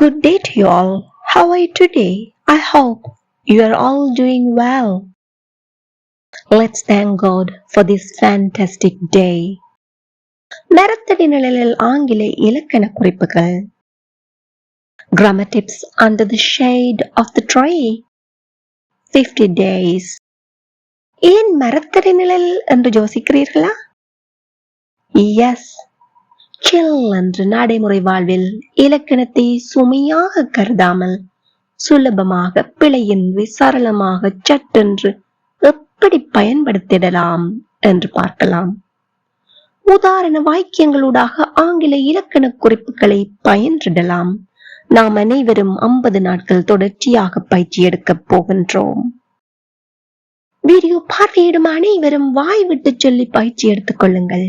Good day to you all. How are you today? I hope you are all doing well. Let's thank God for this fantastic day. மரத்தடி நிழலில் ஆங்கில இலக்கண குறிப்புகள். Grammar tips under the shade of the tree. 50 days. ஏன் மரத்தடி நிழல் என்று யோசிக்கிறீர்களா? Yes. சில் என்று நடைமுறை வாழ்வில் இலக்கணத்தை சுமையாக கருதாமல் சுலபமாக பிழையின்றி சரளமாக சட்டென்று எப்படி பயன்படுத்திடலாம் என்று பார்க்கலாம். உதாரண வாக்கியங்களூடாக ஆங்கில இலக்கண குறிப்புகளை பயின்றிடலாம். நாம் அனைவரும் 50 நாட்கள் தொடர்ச்சியாக பயிற்சி எடுக்கப் போகின்றோம். வீடியோ பார்வையிடும் அனைவரும் வாய் விட்டு சொல்லி பயிற்சி எடுத்துக் கொள்ளுங்கள்.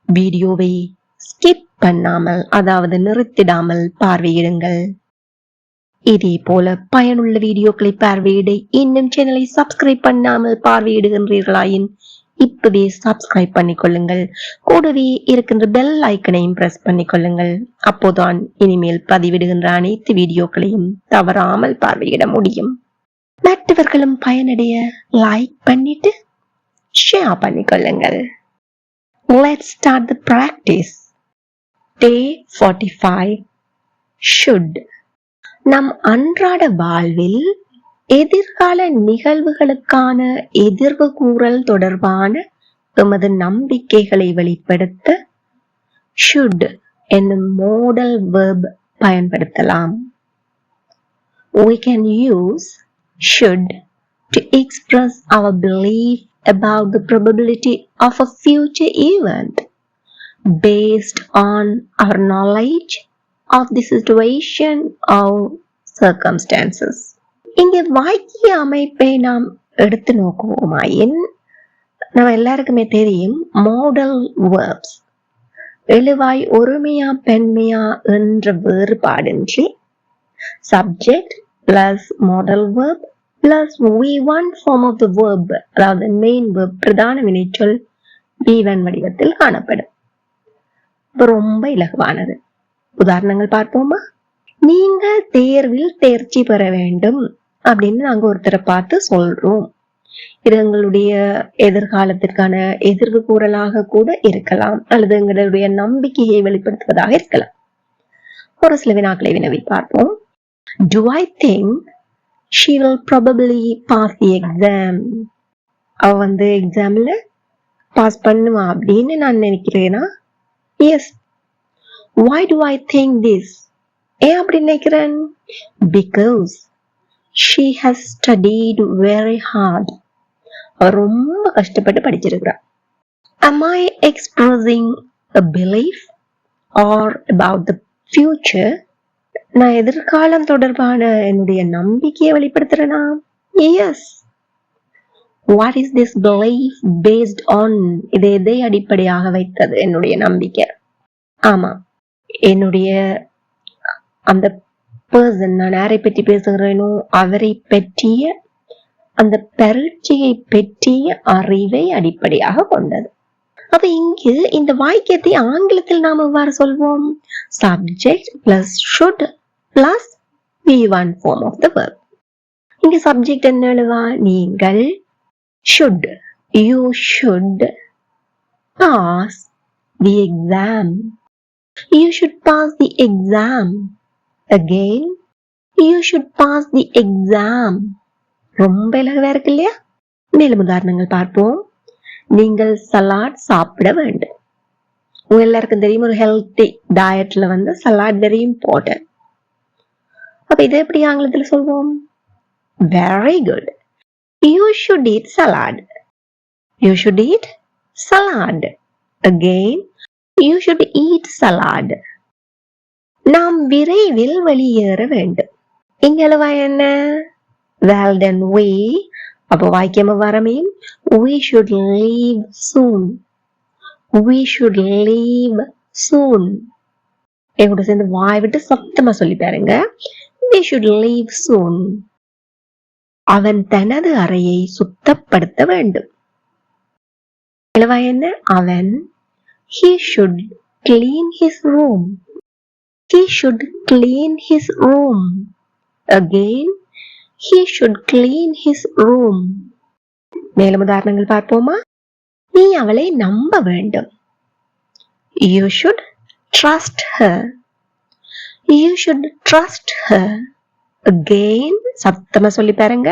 வீடியோவை ஸ்கிப் பண்ணாமல், அதாவது நிறுத்திடாமல் பார்வையிடுங்கள். இதே போல பயனுள்ள வீடியோக்களை பார்வையிட இன்னும் சேனலை சப்ஸ்கிரைப் பண்ணாமல் பார்வையிடுகின்றீர்களாயின் இப்பவே சப்ஸ்கிரைப் பண்ணிக்கொள்ளுங்கள். கூடவே இருக்கின்ற பெல் ஐக்கனையும் பிரஸ் பண்ணிக்கொள்ளுங்கள். அப்போதான் இனிமேல் பதிவிடுகின்ற அனைத்து வீடியோக்களையும் தவறாமல் பார்வையிட முடியும். மற்றவர்களும் பயனடைய லைக் பண்ணிட்டு share பண்ணிக்கொள்ளுங்கள். Let's start the practice. Day 45. Should. நம் அன்றாட வாழ்வில் எதிர்கால நிகழ்வுகளுக்கான எதிர்வு கூறல் தொடர்பான எமது நம்பிக்கைகளை வெளிப்படுத்த should என்னும் modal verb பயன்படுத்தலாம். We can use should to express our belief about the probability of a future event based on our knowledge of the situation or circumstances. இங்கே வாக்கிய அமைப்பை நாம் எடுத்து நோக்குவோமாயின் நம்ம எல்லாருக்குமே தெரியும் modal verbs எழுவாய் ஒருமையா பெண்மையா என்ற வேறுபாடின்றி subject plus modal verb plus V1 form of the verb, அதாவது main verb பிரதான வினைச்சொல் V1 வடிவத்தில் காணப்படும். ரொம்ப இலகுவானது. உதாரணங்கள் பார்ப்போமா? நீங்க தேர்வில் தேர்ச்சி பெற வேண்டும் அப்படின்னு நாங்க ஒருத்தரை பார்த்து சொல்றோம். இது எங்களுடைய எதிர்காலத்திற்கான எதிர்வு கூறலாக கூட இருக்கலாம், அல்லது எங்களுடைய நம்பிக்கையை வெளிப்படுத்துவதாக இருக்கலாம். ஒரு சில வினாக்களை வினவி பார்ப்போம். Do I think she will probably pass the exam? அவ வந்து எக்ஸாம்ல பாஸ் பண்ணுவா அப்படின்னு நான் நினைக்கிறேனா? Yes. Why do I think this? ஏன் அப்படி நினைக்கிறேன்? Because she has studied very hard. அவ ரொம்ப கஷ்டப்பட்டு படிச்சிருக்கிறா. Am I expressing a belief or about the future? நான் எதிர்காலம் தொடர்பான என்னுடைய நம்பிக்கையை வெளிப்படுத்துறேனா? Yes. What is this belief based on? இது எதை அடிப்படையாக வைத்தது என்னுடைய நம்பிக்கை? ஆமா, என்னுடைய அந்த பர்சன், நான் யாரை பற்றி பேசுகிறேனோ அவரை பற்றிய அந்த பரீட்சையை பற்றிய அறிவை அடிப்படையாக கொண்டது. அப்ப இங்கு இந்த வாக்கியத்தை ஆங்கிலத்தில் நாம் எவ்வாறு சொல்வோம்? Subject plus should plus V1 form of the verb. இங்க subject என்ன எழுவா? நீங்கள் should, you should pass the exam. You should pass the exam. Again, you should pass the exam. ரொம்ப இலகுவா இருக்கு இல்லையா? மேலும் உதாரணங்கள் பார்ப்போம். நீங்கள் சலாட் சாப்பிட வேண்டும். உங்க எல்லாருக்கும் தெரியும், ஒரு ஹெல்த்தி டயட்ல வந்து சலாட் வெரி இம்பார்ட்டன்ட். அப்ப இதை எப்படி ஆங்கிலத்துல சொல்வோம்? Very good. You should eat salad. You should eat salad. Again, you should eat salad. நாம் விரைவில் வெளியேற வேண்டும். இங்க எழுவா என்ன? Well then we, அப்போ வாக்கியம் வரமையும் we should leave soon. We should leave soon. எங்கூட சேர்ந்து வாய் விட்டு சத்தமா சொல்லி பாருங்க. We should leave soon. அவன் தனது அறையை சுத்தப்படுத்த வேண்டும். எழுவா என்ன? அவன் he should clean his room. he should clean his room. Again, he should clean his room. மேலும் உதாரணங்கள் பார்ப்போமா? நீ அவளை நம்ப வேண்டும். You should trust her. You should trust her. Again, சத்தமா சொல்லி பாருங்க.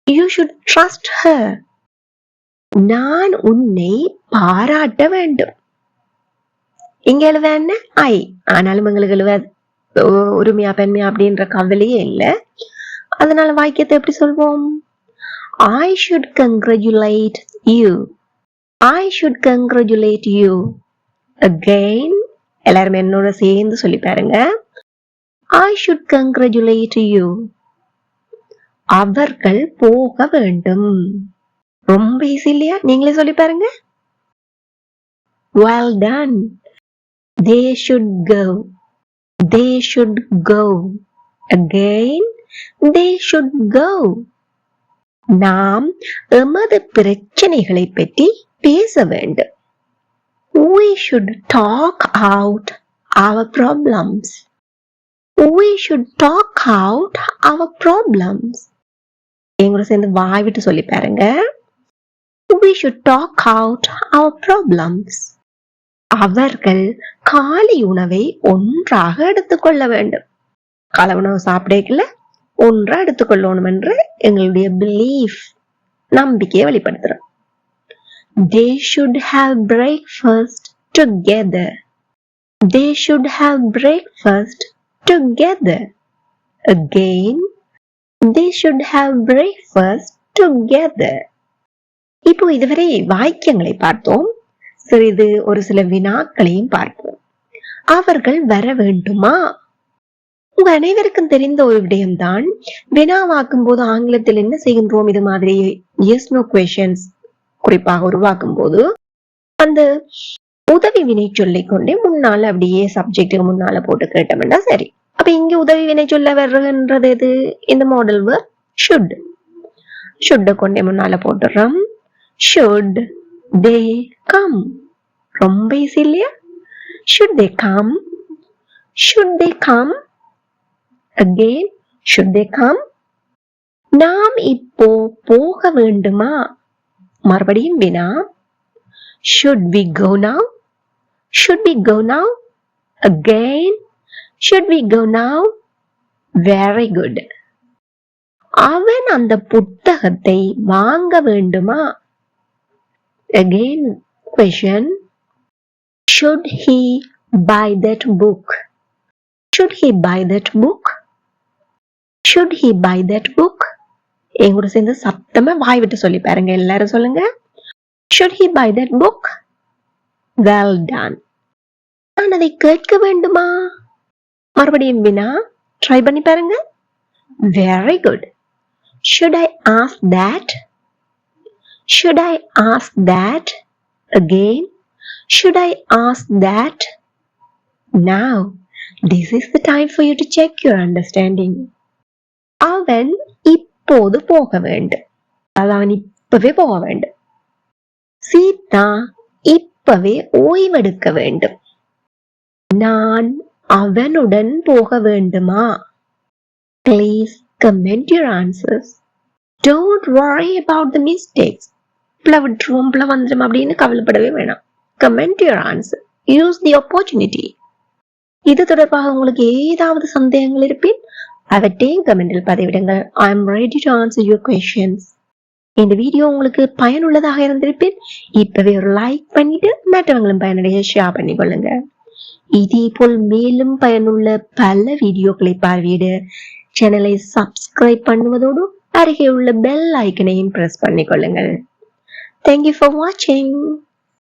You should trust her. நான் உன்னை பாராட்ட வேண்டும். இங்க எழுவ என்ன? ஐ. ஆனாலும் எங்களுக்கு எழுவ உரிமையா பெண்மையா அப்படின்ற கவலையே இல்லை. அதனால வாக்கியத்தை எப்படி சொல்வோம்? I should congratulate you. I should congratulate you. Again, எல்லாரும் என்னோட சேர்ந்து சொல்லி பாருங்க. I should congratulate you. அவர்கள் போக வேண்டும். ரொம்ப ஈஸி இல்லையா? நீங்களே சொல்லி பாருங்க. Well done. They should go. They should go. Again, they should go. நாம் எமது பிரச்சனைகளை பற்றி பேச வேண்டும். We should talk out our problems. We should talk out our problems. எங்களோட சேர்ந்து வாய் விட்டு சொல்லி பாருங்க. We should talk out our problems. அவர்கள் காலை உணவை ஒன்றாக எடுத்துக்கொள்ள வேண்டும். காலை உணவு சாப்பிடல ஒன்றா எடுத்துக்கொள்ளணும் என்று எங்களுடைய பிலீஃப் நம்பிக்கையை வெளிப்படுத்துறோம். They should have breakfast together. They should have breakfast together. Again, they should have breakfast together. இப்போ இதுவரை வாக்கியங்களை பார்த்தோம். சிறிது ஒரு சில வினாக்களையும் பார்ப்போம். அவர்கள் வர வேண்டுமா? உங்க அனைவருக்கும் தெரிந்த ஒரு விடயம்தான். வினாவாக்கும் போது ஆங்கிலத்தில் என்ன செய்கின்றோம்? இது மாதிரி எஸ் நோ questions குறிப்பாக உருவாக்கும் போது அந்த உதவி வினை சொல்லை கொண்டே முன்னால அப்படியே சப்ஜெக்டுக்கு முன்னால போட்டு கேட்டோம்னா சரி. அப்ப இங்க உதவி வினை சொல்ல வர்றதுன்றது எது? இந்த மாடல் வேர்ப் should. should கொண்டே முன்னால போட்டுறோம். should they come. ரொம்ப ஈஸி இல்லையா? should they come. should they come. Again, should they come. நாம் இப்போ போக வேண்டுமா? மறுபடியும் வினா. Should we go now. Should we go now. Again, should we go now. Very good. அவன் அந்த புத்தகத்தை வாங்க வேண்டுமா? Again, question. Should he buy that book. Should he buy that book. Should he buy that book. எங்கூட சேர்ந்து சத்தமா வாய் விட்டு சொல்லி பாருங்க. எல்லாரும் சொல்லுங்க. Should he buy that book. Well done. நான் அதை கேட்க வேண்டுமா? மறுபடியும் வினா. ட்ரை பண்ணி பாருங்க. Very good. Should I ask that. Should I ask that. Again, should I ask that. Now, this is the time for you to check your understanding. அவன் இப்போது போக வேண்டும். அவன் இப்பவே போக வேண்டும். சீதா இப்பவே ஓய்வெடுக்க வேண்டும். நான் அவனுடன் போக வேண்டுமா? Please comment your answers. Don't worry about the mistakes. பிளவிட்டுரும் பிளவந்துடும் அப்படின்னு கவலைப்படவே வேணாம். Comment your answer. Use the opportunity. இது தொடர்பாக உங்களுக்கு ஏதாவது சந்தேகங்கள் இருப்பின் அவற்றையும் கமெண்டில் பதிவிடுங்கள். I am ready to answer your questions. இந்த வீடியோ உங்களுக்கு பயனுள்ளதாக இருந்திருப்பின் இப்பவே ஒரு லைக் பண்ணிட்டு மற்றவங்களும் பயனடைய ஷேர் பண்ணிக்கொள்ளுங்க. இதே போல் மேலும் பயனுள்ள பல வீடியோக்களை பார்வையிட சேனலை சப்ஸ்கிரைப் பண்ணுவதோடு அருகே உள்ள பெல் ஐக்கனையும் பிரஸ் பண்ணிக்கொள்ளுங்கள். Thank you for watching.